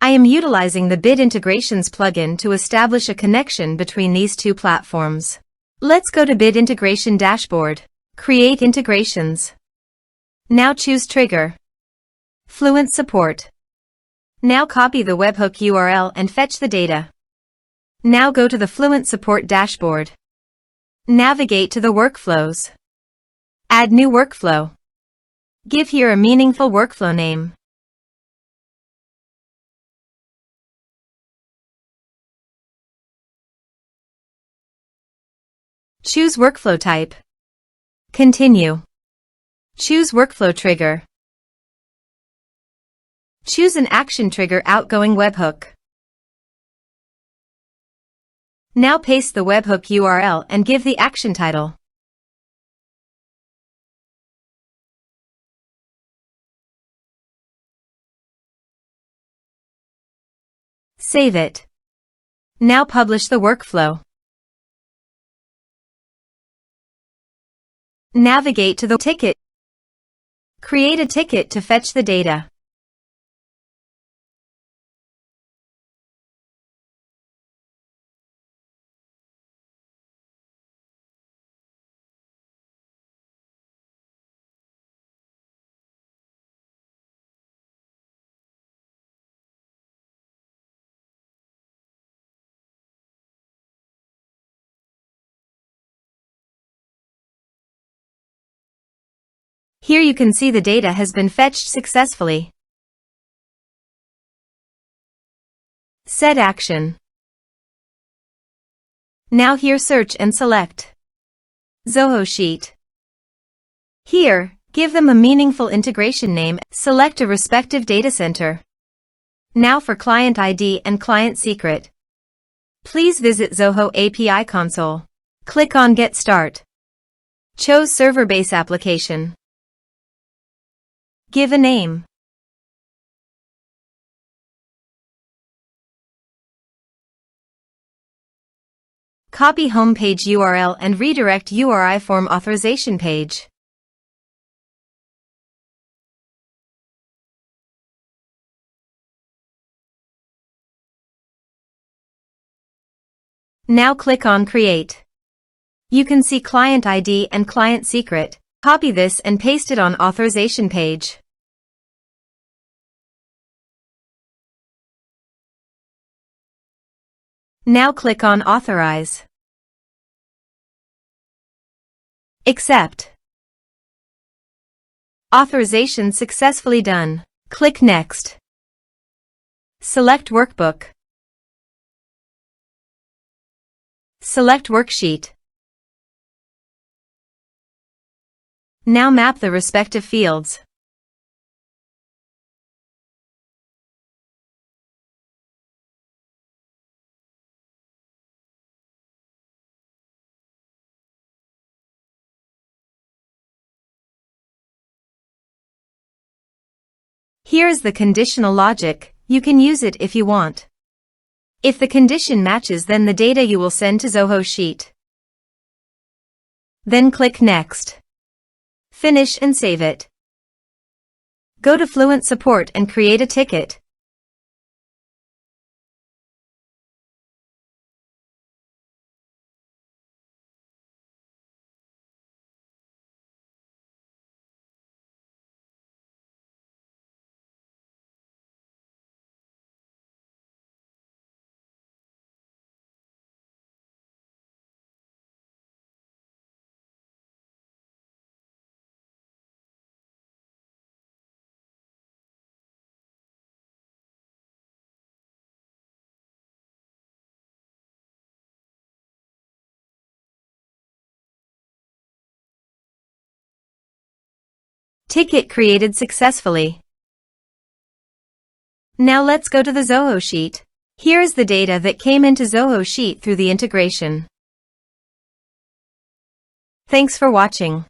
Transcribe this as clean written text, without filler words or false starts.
I am utilizing the Bit Integrations plugin to establish a connection between these two platforms. Let's go to Bit Integration Dashboard. Create integrations. Now choose Trigger. Fluent Support. Now copy the webhook URL and fetch the data. Now go to the Fluent Support dashboard. Navigate to the workflows. Add new workflow. Give here a meaningful workflow name. Choose workflow type. Continue. Choose workflow trigger. Choose an action trigger outgoing webhook. Now paste the webhook URL and give the action title. Save it. Now publish the workflow. Navigate to the ticket. Create a ticket to fetch the data. Here you can see the data has been fetched successfully. Set action. Now here search and select Zoho Sheet. Here, give them a meaningful integration name, select a respective data center. Now for client ID and client secret. Please visit Zoho API console. Click on Get Start. Choose Server Base Application. Give a name. Copy homepage URL and redirect URI form authorization page. Now click on Create. You can see client ID and client secret. Copy this and paste it on authorization page. Now click on Authorize. Accept. Authorization successfully done. Click Next. Select Workbook. Select Worksheet. Now map the respective fields. Here is the conditional logic. You can use it if you want. If the condition matches, then the data you will send to Zoho Sheet. Then click Next. Finish and save it. Go to Fluent Support and create a ticket. Ticket created successfully. Now let's go to the Zoho Sheet. Here is the data that came into Zoho Sheet through the integration. Thanks for watching.